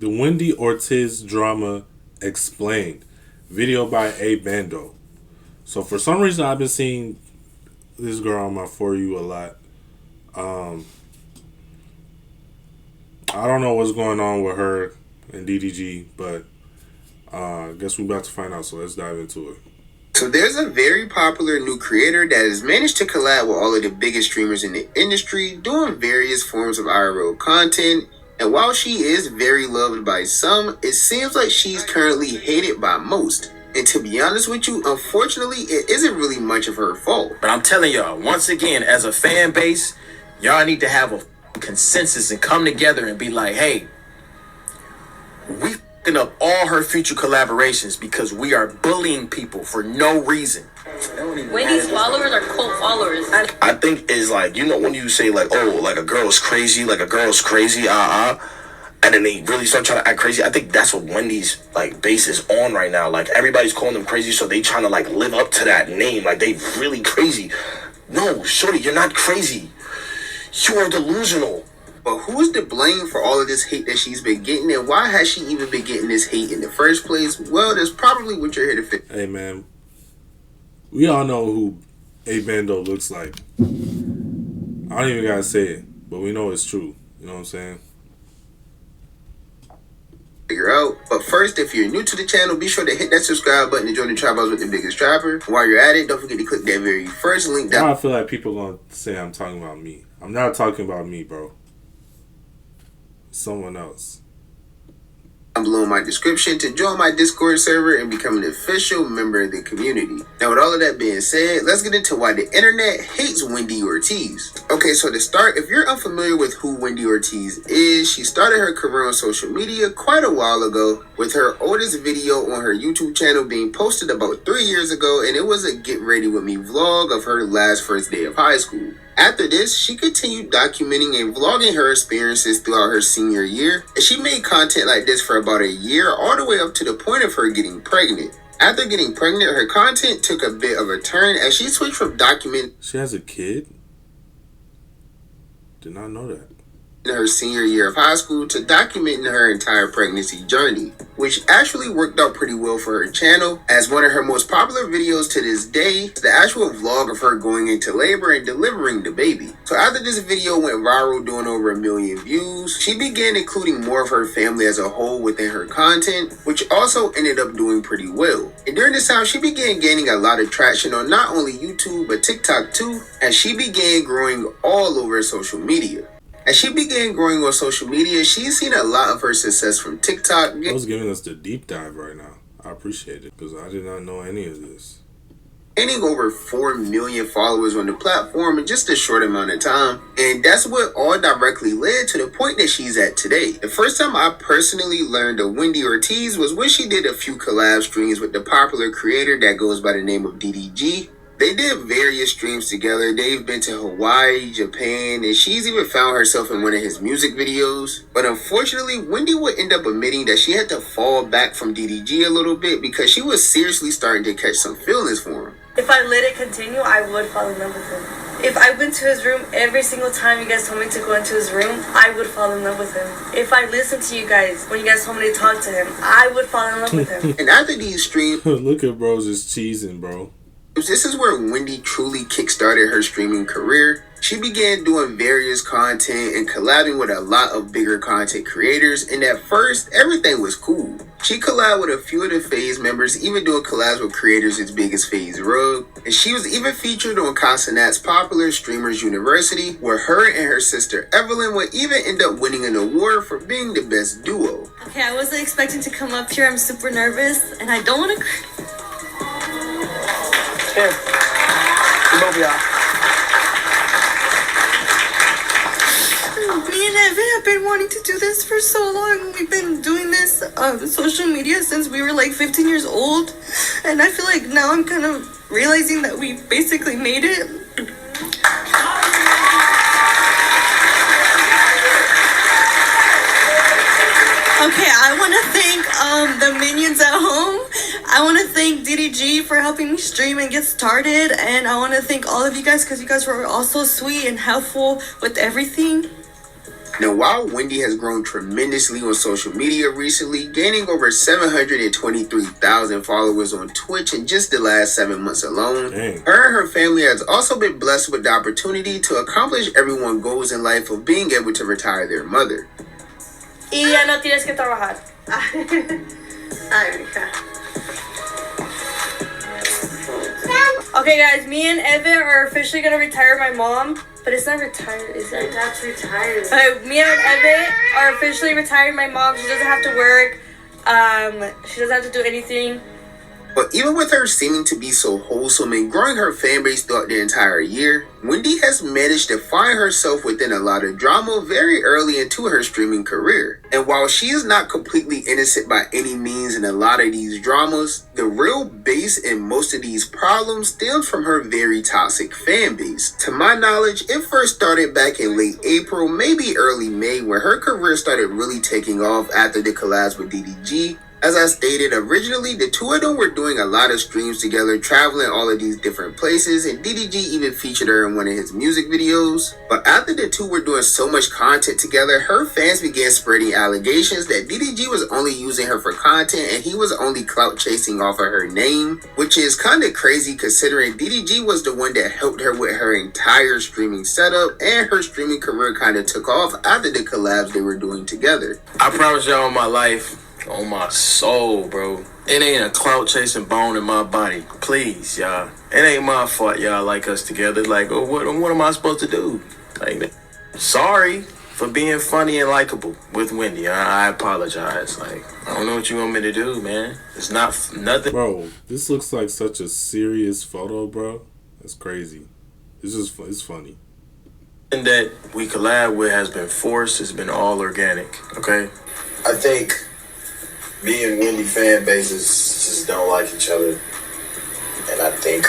The Wendy Ortiz drama explained. Video by A Bando. So for some reason, I've been seeing this girl on my For You a lot. Um, I don't know what's going on with her and DDG, but I guess we're about to find out. So let's dive into it. So there's a very popular new creator that has managed to collab with all of the biggest streamers in the industry, doing various forms of IRL content. And while she is very loved by some, it seems like she's currently hated by most. And to be honest with you, unfortunately, it isn't really much of her fault. But I'm telling y'all, once again, as a fan base, y'all need to have a consensus and come together and be like, hey, we fucking up all her future collaborations because we are bullying people for no reason. Wendy's followers are cult followers. I think is like, you know, when you say like, oh, like a girl's crazy, and then they really start trying to act crazy. I think that's what Wendy's like base is on right now. Like everybody's calling them crazy, so they trying to like live up to that name. Like they really crazy. No, shorty, you're not crazy. You are delusional. But who's to blame for all of this hate that she's been getting, and why has she even been getting this hate in the first place? Well, that's probably what you're here to fix. Hey man, we all know who A Bando looks like. I don't even gotta say it, but we know it's true. You know what I'm saying? Figure out. But first, if you're new to the channel, be sure to hit that subscribe button to join the Tribe House with the biggest trapper. While you're at it, don't forget to click that very first link down. Now I feel like people gonna say I'm talking about me. I'm not talking about me, bro. It's someone else. Below my description to join my Discord server and become an official member of the community. Now with all of that being said, let's get into why the internet hates Wendy Ortiz. Okay, so to start, if you're unfamiliar with who Wendy Ortiz is, she started her career on social media quite a while ago, with her oldest video on her YouTube channel being posted about 3 years ago, and it was a get ready with me vlog of her last first day of high school. After this, she continued documenting and vlogging her experiences throughout her senior year, and she made content like this for about a year, all the way up to the point of her getting pregnant. After getting pregnant, her content took a bit of a turn as she switched from documenting She has a kid? Did not know that. her senior year of high school to documenting her entire pregnancy journey, which actually worked out pretty well for her channel, as one of her most popular videos to this day is the actual vlog of her going into labor and delivering the baby. So after this video went viral, doing over 1 million views, she began including more of her family as a whole within her content, which also ended up doing pretty well. And during this time, she began gaining a lot of traction on not only YouTube but TikTok too, as she began growing all over social media. As she began growing on social media, she's seen a lot of her success from TikTok. I was giving us the deep dive right now. I appreciate it because I did not know any of this. Gaining over 4 million followers on the platform in just a short amount of time. And that's what all directly led to the point that she's at today. The first time I personally learned of Wendy Ortiz was when she did a few collab streams with the popular creator that goes by the name of DDG. They did various streams together. They've been to Hawaii, Japan, and she's even found herself in one of his music videos. But unfortunately, Wendy would end up admitting that she had to fall back from DDG a little bit because she was seriously starting to catch some feelings for him. If I let it continue, I would fall in love with him. If I went to his room every single time you guys told me to go into his room, I would fall in love with him. If I listened to you guys when you guys told me to talk to him, I would fall in love with him. And after these streams, Look at bros is cheesing, bro. this is where Wendy truly kickstarted her streaming career. She began doing various content and collabing with a lot of bigger content creators, and at first, everything was cool. She collabed with a few of the FaZe members, even doing collabs with creators as big as FaZe Rug, and she was even featured on Casanat's popular Streamers University, where her and her sister Evelyn would even end up winning an award for being the best duo. Okay, I wasn't expecting to come up here. I'm super nervous, and I don't want to... Here, both of y'all. Me and Evan have been wanting to do this for so long. We've been doing this on social media since we were like 15 years old. And I feel like now I'm kind of realizing that we basically made it. Okay, I want to thank the minions at home. I want to thank DDG for helping me stream and get started. And I want to thank all of you guys because you guys were all so sweet and helpful with everything. Now, while Wendy has grown tremendously on social media recently, gaining over 723,000 followers on Twitch in just the last 7 months alone, Dang. her and her family has also been blessed with the opportunity to accomplish everyone's goals in life of being able to retire their mother. Y ya no tienes que trabajar. Ay, mija. Okay, guys, me and Evan are officially gonna retire my mom, but it's not retired, is it? That's retired. Okay, me and Evan are officially retiring my mom. She doesn't have to work. She doesn't have to do anything. But even with her seeming to be so wholesome and growing her fan base throughout the entire year, Wendy has managed to find herself within a lot of drama very early into her streaming career. And while she is not completely innocent by any means in a lot of these dramas, the real base in most of these problems stems from her very toxic fan base. To my knowledge, it first started back in late April, maybe early May, when her career started really taking off after the collabs with DDG. As I stated, originally the two of them were doing a lot of streams together, traveling all of these different places, and DDG even featured her in one of his music videos. But after the two were doing so much content together, her fans began spreading allegations that DDG was only using her for content and he was only clout chasing off of her name, which is kind of crazy considering DDG was the one that helped her with her entire streaming setup, and her streaming career kind of took off after the collabs they were doing together. I promise y'all on my life, on my soul, bro, it ain't a clout chasing bone in my body. Please, y'all. It ain't my fault y'all like us together. Like, oh, what am I supposed to do? Like, sorry for being funny and likable with Wendy. I apologize. Like, I don't know what you want me to do, man. It's not nothing. Bro, this looks like such a serious photo, bro. That's crazy. It's funny. And that we collab with has been forced. It's been all organic, okay? I think me and Wendy fan bases just don't like each other, and I think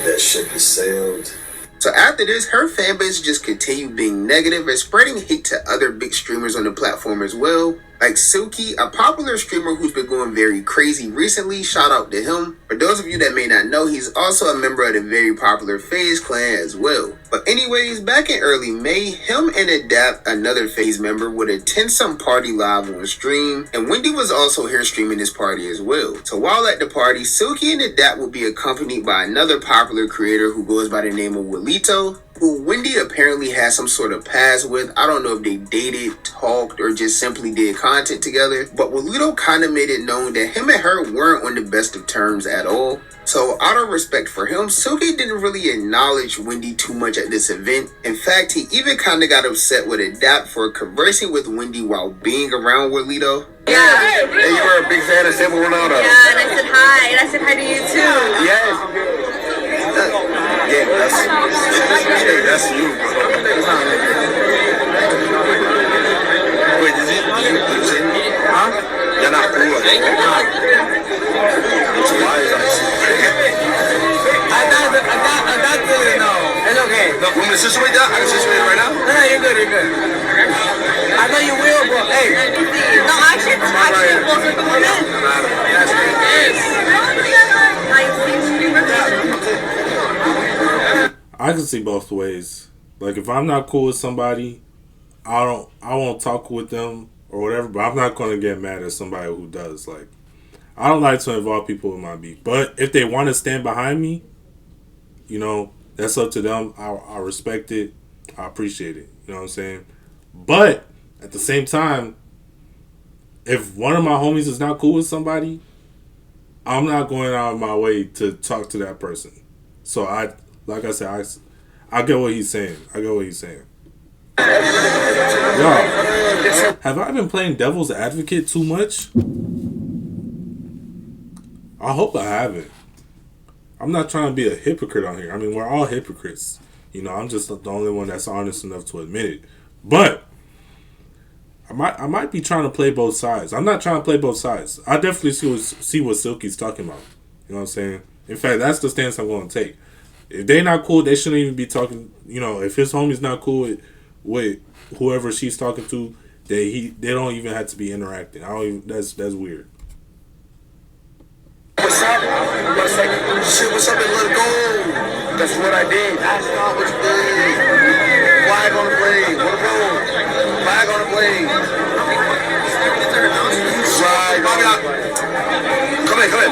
that ship is sailed. So after this, her fanbase just continued being negative and spreading hate to other big streamers on the platform as well. Like Silky, a popular streamer who's been going very crazy recently, shout out to him. For those of you that may not know, he's also a member of the very popular FaZe clan as well. But anyways, back in early May, him and Adapt, another FaZe member, would attend some party live on stream, and Wendy was also here streaming this party as well. So while at the party, Silky and Adapt would be accompanied by another popular creator who goes by the name of Willito, who Wendy apparently had some sort of past with. I don't know if they dated, talked, or just simply did content together, but Willito kind of made it known that him and her weren't on the best of terms at all. So out of respect for him, Silky didn't really acknowledge Wendy too much at this event. In fact, he even kind of got upset with Adapt for conversing with Wendy while being around Willito. Yeah. Hey, you were a big fan of Simple Ronaldo. Yeah, and I said hi. And I said hi to you too. Yes. Yeah, that's you, bro. Wait, is it? Huh? You're not cool. I got to know. It's okay. Look, want me to situate that? I can situate it right now? No, you're good. I know you will, bro. Hey. No, actually, both of them are I can see both ways. Like, if I'm not cool with somebody, I won't talk with them or whatever, but I'm not going to get mad at somebody who does. Like, I don't like to involve people in my beef. But if they want to stand behind me, you know, that's up to them. I respect it. I appreciate it. You know what I'm saying? But at the same time, if one of my homies is not cool with somebody, I'm not going out of my way to talk to that person. So like I said, I get what he's saying. Yo, have I been playing devil's advocate too much? I hope I haven't. I'm not trying to be a hypocrite on here. I mean, we're all hypocrites. You know, I'm just the only one that's honest enough to admit it. But I might be trying to play both sides. I'm not trying to play both sides. I definitely see what Silky's talking about. You know what I'm saying? In fact, that's the stance I'm going to take. If they not cool, they shouldn't even be talking. You know, if his homie's not cool with whoever she's talking to, they don't even have to be interacting. That's weird. What's up? Shit, what's up, and let it go. That's what I did. That's not what you did. Flag on the plane. What a roll. Flag on the plane. Flag on the plane. Come in. Flag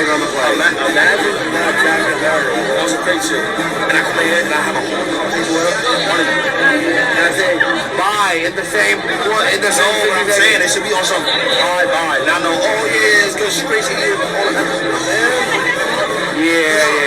on the plane. Imagine that Jack and Larry on some fake shit. And I come in and I have a whole conversation with one of you. And I say, bye, in the same what I'm saying. They should be on some bye. Now no, oh yeah, it's good, she's crazy here. Yeah.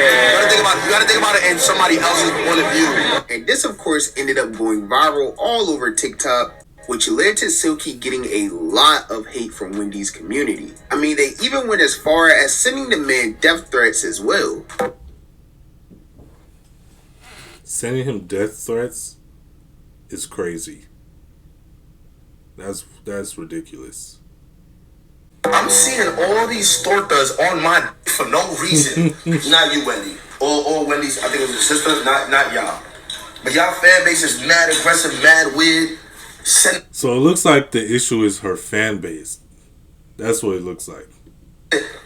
You gotta think about it in somebody else's point of view. And this, of course, ended up going viral all over TikTok, which led to Silky getting a lot of hate from Wendy's community. I mean, they even went as far as sending the man death threats as well. Sending him death threats is crazy. That's ridiculous. I'm seeing all these tortas on my for no reason. Not you, Wendy. Or Wendy's, I think it was your sister, not y'all. But y'all fan base is mad aggressive, mad weird. So it looks like the issue is her fan base. That's what it looks like.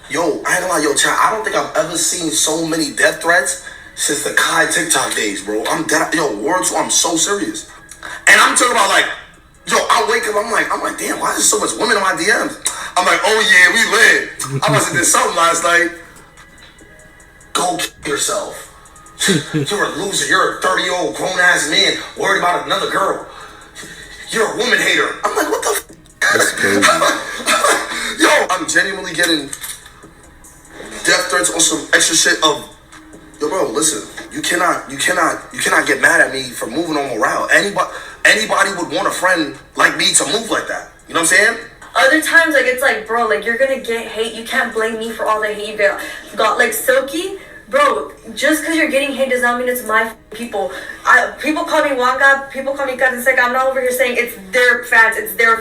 Yo, I ain't gonna lie, yo, child, I don't think I've ever seen so many death threats since the Kai TikTok days, bro. I'm dead. Yo, words, I'm so serious. And I'm talking about like, yo, I wake up, I'm like, damn, why is there so much women in my DMs? I'm like, oh yeah, we lit. I must have did something last night. Go kill yourself. You're a loser. You're a 30-year-old grown-ass man worried about another girl. You're a woman hater. I'm like, what the f? That's crazy. Yo, I'm genuinely getting death threats on some extra shit of, yo, bro, listen, you cannot get mad at me for moving on morale. Anybody would want a friend like me to move like that. You know what I'm saying? Other times, like, it's like, bro, like, you're gonna get hate. You can't blame me for all the hate you got. Like, Silky, bro, just because you're getting hate does not mean it's my people. People call me Wanga, people call me Kat. It's like, I'm not over here saying it's their fans, it's their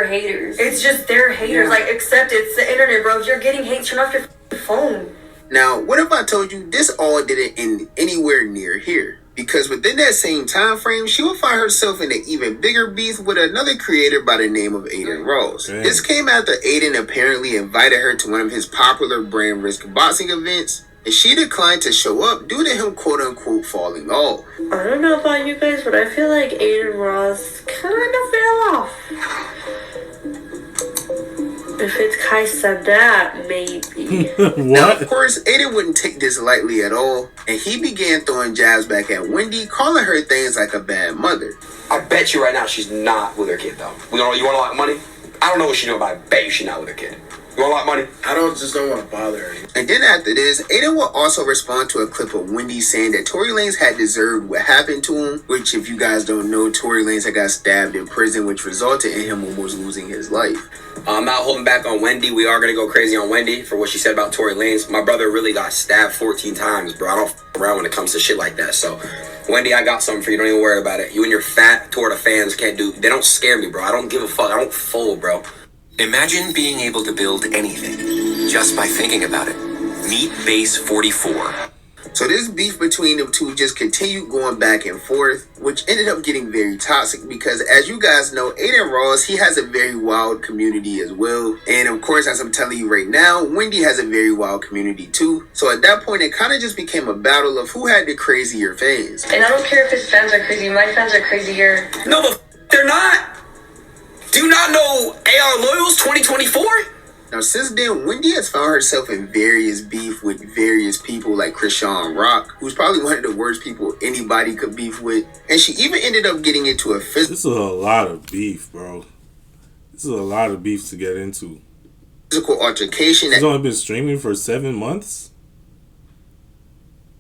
haters. It's just their haters. Like, accept it. It's the internet, bro. If you're getting hate, turn off your phone. Now, what if I told you this all didn't end anywhere near here? Because within that same time frame, she would find herself in an even bigger beef with another creator by the name of Aiden Ross. Damn. This came after Aiden apparently invited her to one of his popular brand risk boxing events, and she declined to show up due to him quote-unquote falling off. I don't know about you guys, but I feel like Aiden Ross kind of fell off. If it's Kai said that, maybe. Now, of course, Aiden wouldn't take this lightly at all, and he began throwing jabs back at Wendy, calling her things like a bad mother. I bet you right now she's not with her kid, though. You want a lot of money? I don't know what she's doing, but I bet you she's not with her kid. You want a lot of money? I don't want to bother her. And then after this, Aiden will also respond to a clip of Wendy saying that Tory Lanez had deserved what happened to him, which, if you guys don't know, Tory Lanez had got stabbed in prison, which resulted in him almost losing his life. I'm not holding back on Wendy. We are going to go crazy on Wendy for what she said about Tory Lanez. My brother really got stabbed 14 times, bro. I don't f around when it comes to shit like that. So, Wendy, I got something for you. Don't even worry about it. You and your fat Torta fans can't do... They don't scare me, bro. I don't give a fuck. I don't fold, bro. Imagine being able to build anything just by thinking about it. Meet Base 44. So this beef between them two just continued going back and forth, which ended up getting very toxic because, as you guys know, Aiden Ross, he has a very wild community as well. And of course, as I'm telling you right now, Wendy has a very wild community too. So at that point, it kind of just became a battle of who had the crazier fans. And I don't care if his fans are crazy. My fans are crazier. No, they're not. Do you not know AR Loyals 2024? Now, since then, Wendy has found herself in various beef with various people like Krishan Rock, who's probably one of the worst people anybody could beef with. And she even ended up getting into a This is a lot of beef, bro. This is a lot of beef to get into. Physical altercation. She's only been streaming for 7 months.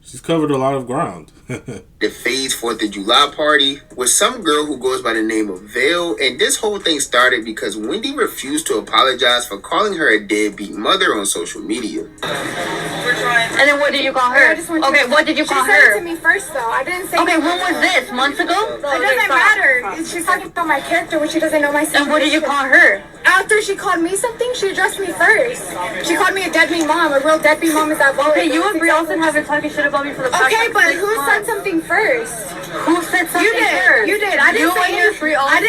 She's covered a lot of ground. The Fade's 4th of July party with some girl who goes by the name of Vale, and this whole thing started because Wendy refused to apologize for calling her a deadbeat mother on social media. And then what did you call her? Okay, what did you call her? She said it to me first, though. I didn't say. Okay, when was this? Months ago? It doesn't matter. She's talking about my character when she doesn't know my situation. And what did you call her? After she called me something, she addressed me first. She called me a deadbeat mom. A real deadbeat mom is that vote. Okay, you and Brie also have been talking shit about me for the past Okay, but like, 6 who months. said something first. Who said something You did. first? You did. I didn't say anything. I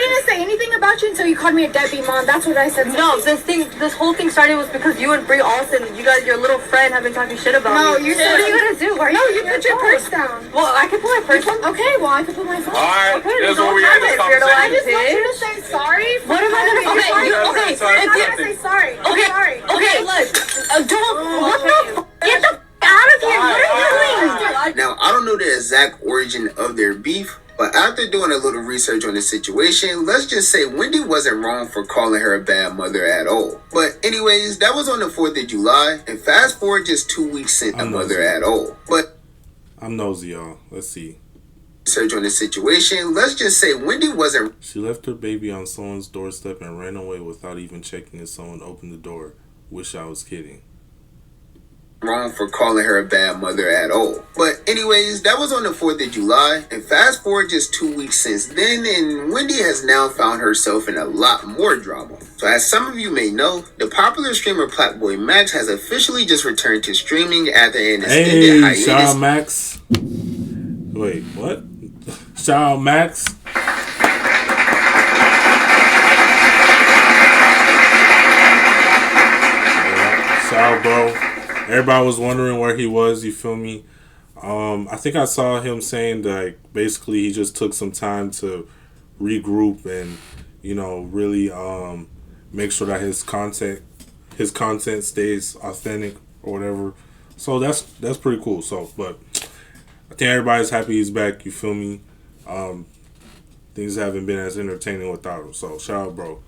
didn't say anything about you until you called me a deadbeat mom. That's what I said. No, this whole thing started was because you and Brie Olsen, your little friend, have been talking shit about No, you. you said. What are you gonna do? Why are No, you taking put your phone? purse down. Well, I can put my purse down. Okay, well I can put my phone. All right, Okay, this is don't where we have had this it, weirdo. I conversation. just want you to say sorry. What am I gonna say? Okay, You- I'm okay, gonna say sorry. I'm Okay, sorry. okay, look. Don't. What the? Get the out of here! What are you doing? Now, I don't know the exact origin of their beef, but after doing a little research on the situation, let's just say Wendy wasn't wrong for calling her a bad mother at all. But anyways, that was on the 4th of July, and fast forward just 2 weeks since a mother at all. But I'm nosy, y'all. Let's see. research on the situation, let's just say Wendy wasn't She left her baby on someone's doorstep and ran away without even checking if someone opened the door. Wish I was kidding. wrong for calling her a bad mother at all. But anyways, that was on the 4th of July, and fast forward just 2 weeks since then, and Wendy has now found herself in a lot more drama. So as some of you may know, the popular streamer Platboy Max has officially just returned to streaming after an extended Hey, hiatus. shout out Max. Wait, what? Shout out Max. Yeah, shout out, bro. Everybody was wondering where he was, you feel me? I think I saw him saying that basically he just took some time to regroup and, really make sure that his content stays authentic or whatever. So that's pretty cool. So, but I think everybody's happy he's back, you feel me? Things haven't been as entertaining without him. So shout out, bro.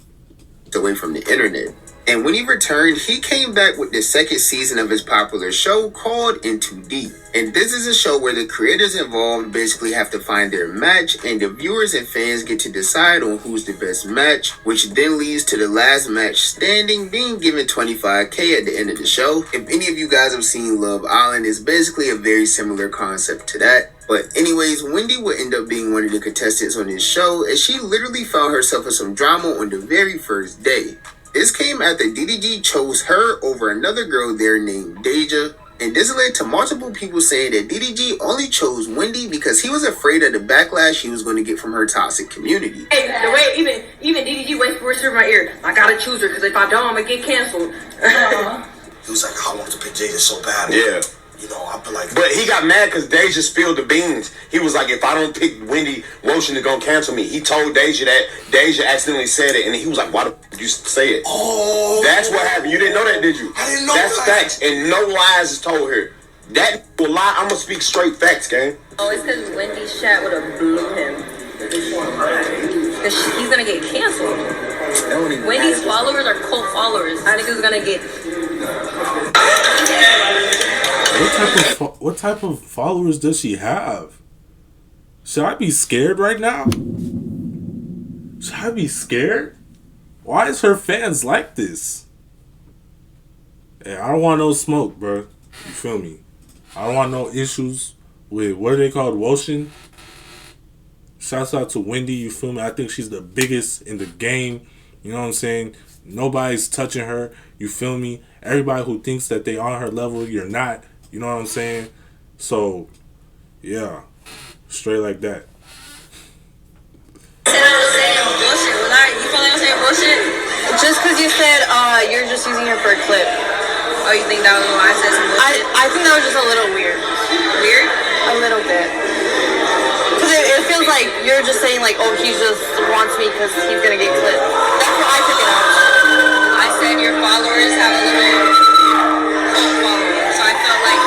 Away from the internet. And when he returned, he came back with the second season of his popular show called Into Deep. And this is a show where the creators involved basically have to find their match, and the viewers and fans get to decide on who's the best match, which then leads to the last match standing being given $25K at the end of the show. If any of you guys have seen Love Island, it's basically a very similar concept to that. But anyways, Wendy would end up being one of the contestants on this show, and she literally found herself in some drama on the very first day. This came after DDG chose her over another girl there named Deja, and this led to multiple people saying that DDG only chose Wendy because he was afraid of the backlash he was going to get from her toxic community. Hey, the way even DDG whispers in my ear, I gotta choose her because if I don't, I'm gonna get canceled. He was like, I wanted to pick Jada so bad. Yeah. I feel like. But he got mad because Deja spilled the beans. He was like, if I don't pick Wendy, Wotion is going to cancel me. He told Deja that. Deja accidentally said it, and he was like, why the f*** you say it? Oh. That's what happened. You didn't know that, did you? I didn't know That's that. facts, and no lies is told here. That will lie. I'm going to speak straight facts, gang. Oh, it's because Wendy's chat would have blew him. Because he's gonna get canceled. Wendy's followers are cult followers. I think he's gonna get. What type of followers does she have? Should I be scared right now? Should I be scared? Why is her fans like this? Hey, I don't want no smoke, bro. You feel me? I don't want no issues with, what are they called, Wotion? Shouts out to Wendy, you feel me? I think she's the biggest in the game. You know what I'm saying? Nobody's touching her. You feel me? Everybody who thinks that they on her level, you're not. You know what I'm saying? So, yeah. Straight like that. Said I was saying bullshit. You feel like I'm saying bullshit? Just because you said you're just using her for a clip. Oh, you think that was why I said some bullshit? I think that was just a little weird. Weird? A little bit. Because it feels like you're just saying like, oh, he just wants me because he's going to get clipped. That's what I took it out. I said your followers have a little cult following. So I felt like,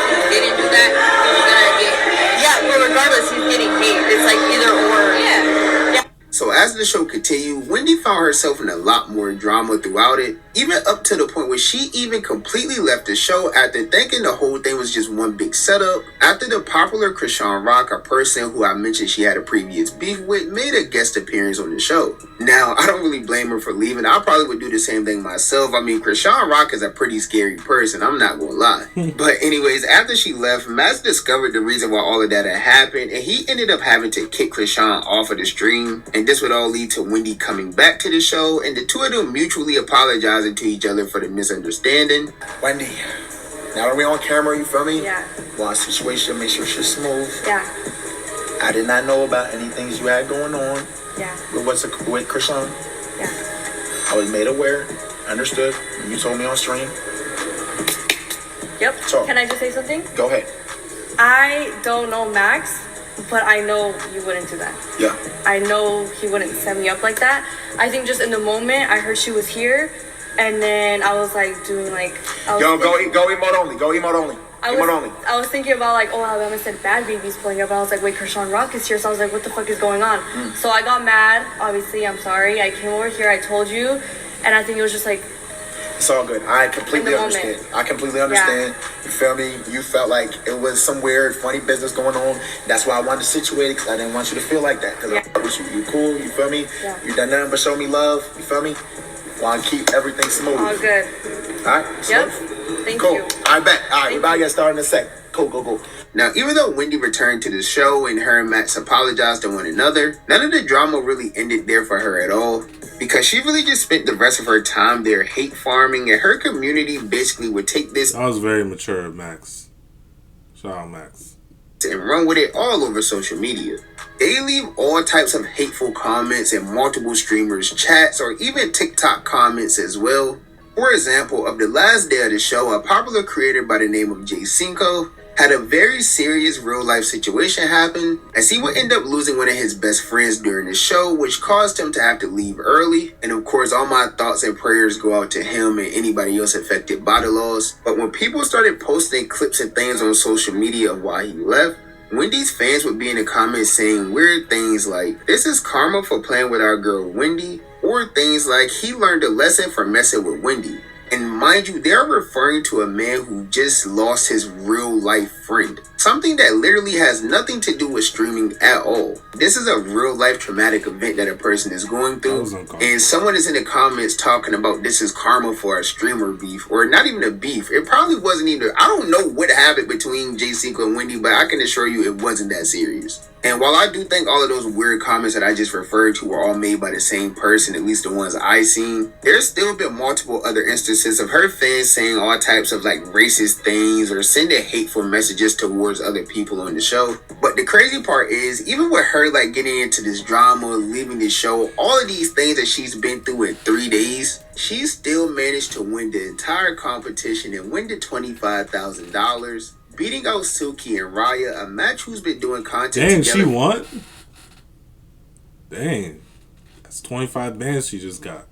if he didn't do that, he was gonna get. Yeah, but regardless, he's getting hate. It's like either or. Yeah. So as the show continued, Wendy found herself in a lot more drama throughout it, even up to the point where she even completely left the show after thinking the whole thing was just one big setup, after the popular Krishan Rock, a person who I mentioned she had a previous beef with, made a guest appearance on the show. Now, I don't really blame her for leaving. I probably would do the same thing myself. I mean, Krishan Rock is a pretty scary person, I'm not gonna lie. But anyways, after she left, Max discovered the reason why all of that had happened, and he ended up having to kick Krishan off of the stream, and this would all lead to Wendy coming back to the show, and the two of them mutually apologizing to each other for the misunderstanding. Wendy, Now that we on camera, you feel me? Yeah. Watch situation, make sure shit's smooth. Yeah. I did not know about any things you had going on. Yeah. With Krishan. Yeah. I was made aware, understood. You told me on stream. Yep. So, can I just say something? Go ahead. I don't know Max, but I know you wouldn't do that. Yeah. I know he wouldn't set me up like that. I think just in the moment, I heard she was here, and then I was like doing like. Go emote only. Go emote only. I was thinking about like, oh, Alabama said Bad Baby's pulling up, and I was like, wait, Krishan Rock is here, so I was like, what the fuck is going on? So I got mad. Obviously, I'm sorry. I came over here. I told you, and I think it was just like. It's all good. I completely understand. Yeah. You feel me? You felt like it was some weird, funny business going on. That's why I wanted to situate it, because I didn't want you to feel like that. Because I fuck with you. You cool. You feel me? Yeah. You done nothing but show me love. You feel me? Want to keep everything smooth. All good. All right? Yep. Thank cool. you. All right, bet. All right, we're about to get started in a sec. Cool, go. Now, even though Wendy returned to the show and her and Max apologized to one another, none of the drama really ended there for her at all. Because she really just spent the rest of her time there hate farming, and her community basically would take this. That was very mature of Max. Shout out Max. And run with it all over social media. They leave all types of hateful comments in multiple streamers' chats or even TikTok comments as well. For example, of the last day of the show, a popular creator by the name of J5 had a very serious real-life situation happen, as he would end up losing one of his best friends during the show, which caused him to have to leave early. And of course, all my thoughts and prayers go out to him and anybody else affected by the loss. But when people started posting clips and things on social media of why he left, Wendy's fans would be in the comments saying weird things like, this is karma for playing with our girl Wendy, or things like, he learned a lesson for messing with Wendy. And mind you, they're referring to a man who just lost his real life friend. Something that literally has nothing to do with streaming at all. This is a real life traumatic event that a person is going through. And someone is in the comments talking about this is karma for a streamer beef. Or not even a beef. It probably wasn't even, I don't know what happened between J5 and Wendy, but I can assure you it wasn't that serious. And while I do think all of those weird comments that I just referred to were all made by the same person, at least the ones I seen, there's still been multiple other instances of her fans saying all types of like racist things or sending hateful messages towards other people on the show. But the crazy part is, even with her like getting into this drama, leaving the show, all of these things that she's been through in 3 days, she still managed to win the entire competition and win the $25,000. Beating out Silky and Raya, a match who's been doing content Dang, together. she won? Dang. That's 25 bands she just got.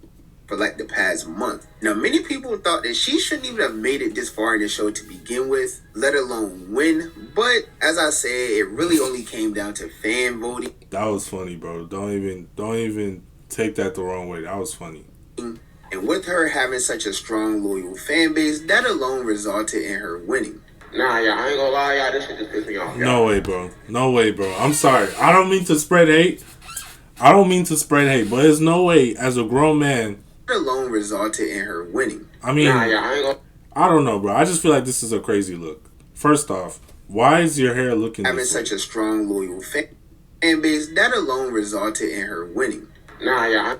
For like the past month. Now, many people thought that she shouldn't even have made it this far in the show to begin with, let alone win. But as I said, it really only came down to fan voting. That was funny, bro. Don't even take that the wrong way. That was funny. And with her having such a strong, loyal fan base, that alone resulted in her winning. Nah, yeah, I ain't gonna lie, y'all. This shit just pissed me off. No way, bro. No way, bro. I'm sorry. I don't mean to spread hate. But there's no way, as a grown man. That alone resulted in her winning. I mean, nah, yeah, I ain't gonna. I don't know, bro. I just feel like this is a crazy look. First off, why is your hair looking having this such way? a strong, loyal fan base, that alone resulted in her winning. Nah, yeah.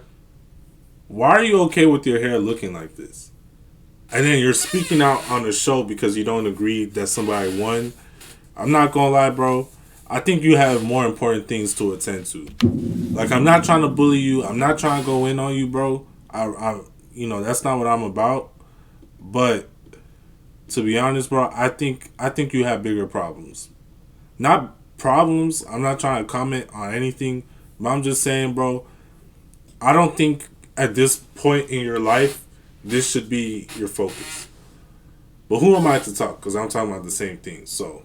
Why are you okay with your hair looking like this? And then you're speaking out on the show because you don't agree that somebody won. I'm not gonna lie, bro. I think you have more important things to attend to. Like, I'm not trying to bully you. I'm not trying to go in on you, bro. I that's not what I'm about. But to be honest, bro, I think you have bigger problems. Not problems. I'm not trying to comment on anything. But I'm just saying, bro, I don't think at this point in your life this should be your focus. But who am I to talk? Because I'm talking about the same thing. So,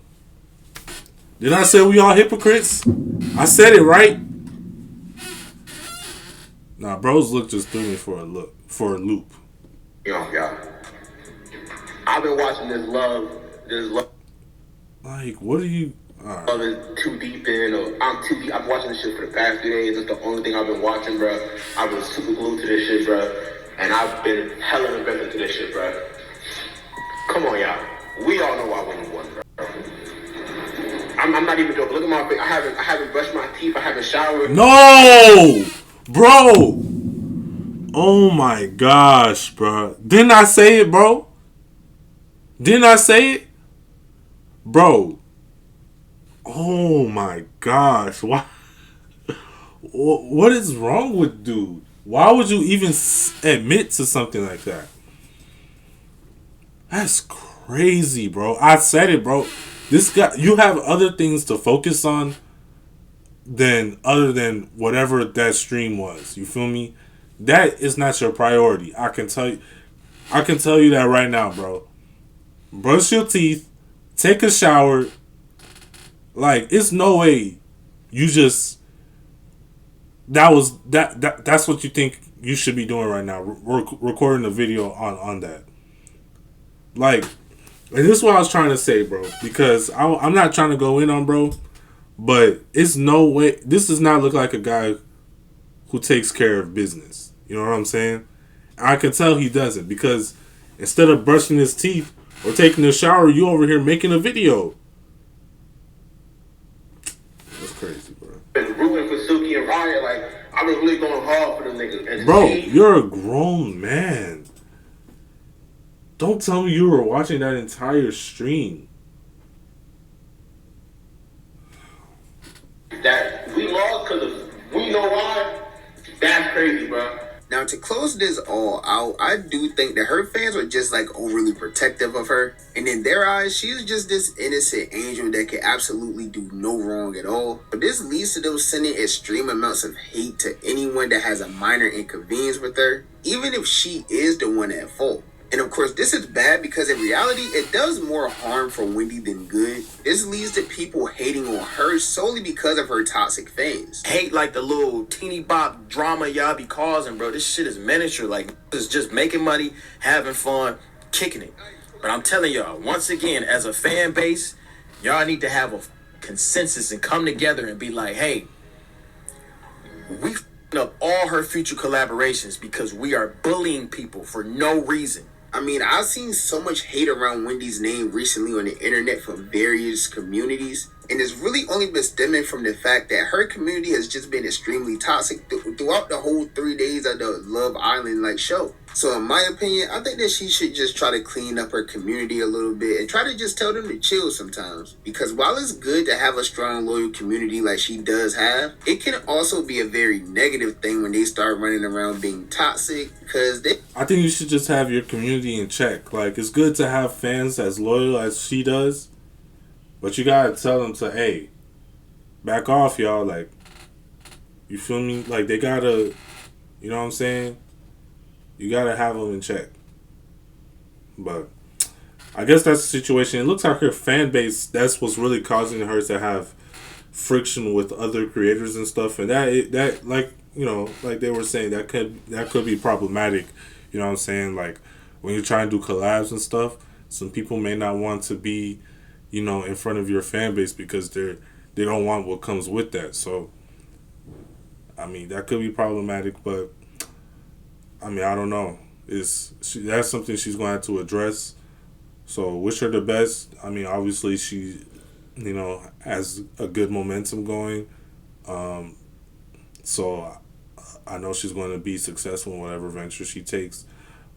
did I say we all hypocrites? I said it, right? Nah, bro's look just threw me for a loop. Yo, yeah. I've been watching this love. Like, what are you? Right. Love is too deep in, or I'm too deep. I'm watching this shit for the past 3 days. It's the only thing I've been watching, bro. I've been super glued to this shit, bro. And I've been hella invested to this shit, bro. Come on, y'all. We all know why Wendy won, bro. I'm not even joking. Look at my face. I haven't brushed my teeth. I haven't showered. No, bro. Oh my gosh, bro. Didn't I say it, bro? Didn't I say it? Bro. Oh my gosh. Why? What is wrong with dude? Why would you even admit to something like that? That's crazy, bro. I said it, bro. This guy, you have other things to focus on other than whatever that stream was. You feel me? That is not your priority. I can tell you that right now, bro. Brush your teeth, take a shower. Like, it's no way you just that's what you think you should be doing right now. Recording a video on that. Like, and this is what I was trying to say, bro. Because I'm not trying to go in on bro, but it's no way. This does not look like a guy who takes care of business. You know what I'm saying? I can tell he doesn't, because instead of brushing his teeth or taking a shower, you over here making a video. That's crazy, bro. Been rooting for Suki and Riot, like, I've been really going hard for them niggas. And bro, you're a grown man. Don't tell me you were watching that entire stream. That we lost because we know why. That's crazy, bro. Now, to close this all out, I do think that her fans are just like overly protective of her. And in their eyes, she's just this innocent angel that can absolutely do no wrong at all. But this leads to them sending extreme amounts of hate to anyone that has a minor inconvenience with her, even if she is the one at fault. And of course, this is bad because in reality, it does more harm for Wendy than good. This leads to people hating on her solely because of her toxic fans. Hate like the little teeny bop drama y'all be causing, bro. This shit is miniature. Like, it's just making money, having fun, kicking it. But I'm telling y'all, once again, as a fan base, y'all need to have a consensus and come together and be like, hey, we f***ing up all her future collaborations because we are bullying people for no reason. I mean, I've seen so much hate around Wendy's name recently on the internet from various communities, and it's really only been stemming from the fact that her community has just been extremely toxic throughout the whole 3 days of the Love Island show. So in my opinion, I think that she should just try to clean up her community a little bit and try to just tell them to chill sometimes. Because while it's good to have a strong, loyal community like she does have, it can also be a very negative thing when they start running around being toxic, because I think you should just have your community in check. Like, it's good to have fans as loyal as she does, but you gotta tell them to, hey, back off, y'all. Like, you feel me? Like, they gotta, you know what I'm saying? You gotta have them in check. But I guess that's the situation. It looks like her fan base, that's what's really causing her to have friction with other creators and stuff. And that like, you know, like they were saying, that could be problematic. You know what I'm saying? Like, when you're trying to do collabs and stuff, some people may not want to be, you know, in front of your fan base because they don't want what comes with that. So, I mean, that could be problematic, but I mean, I don't know. That's something she's going to have to address. So, wish her the best. I mean, obviously, she, you know, has a good momentum going. So, I know she's going to be successful in whatever venture she takes.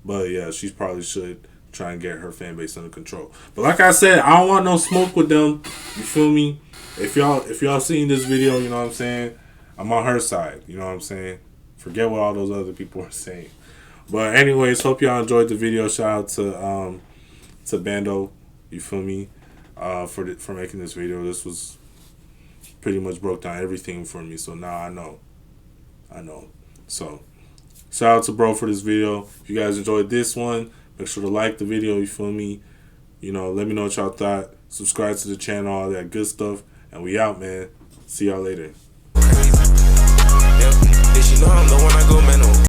But, yeah, she probably should try and get her fan base under control. But like I said, I don't want no smoke with them. You feel me? If y'all seen this video, you know what I'm saying? I'm on her side. You know what I'm saying? Forget what all those other people are saying. But anyways, hope y'all enjoyed the video. Shout out to Bando, you feel me, for making this video. This was pretty much broke down everything for me. So now I know. So shout out to bro for this video. If you guys enjoyed this one, make sure to like the video, you feel me. You know, let me know what y'all thought. Subscribe to the channel, all that good stuff. And we out, man. See y'all later.